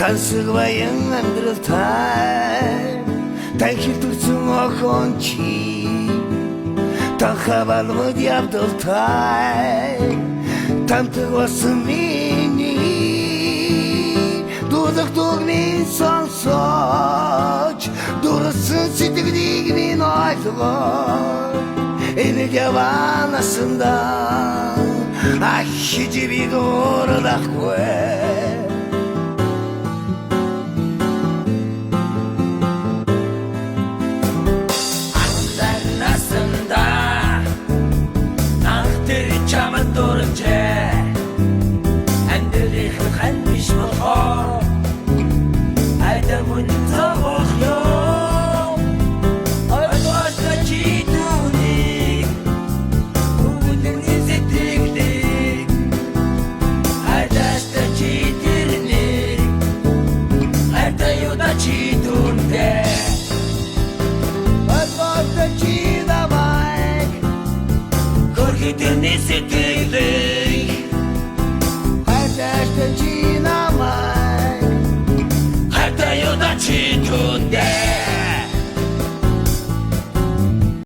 Сансаг баян амьдралтай тахилдсан охин чи тахавалмод явдалтай тамтаг басан миний дуудах дугнын сонсож дурсан сэтгэлийг минь ойлгоо энэ яванасында ахиж би дууралахгүй It's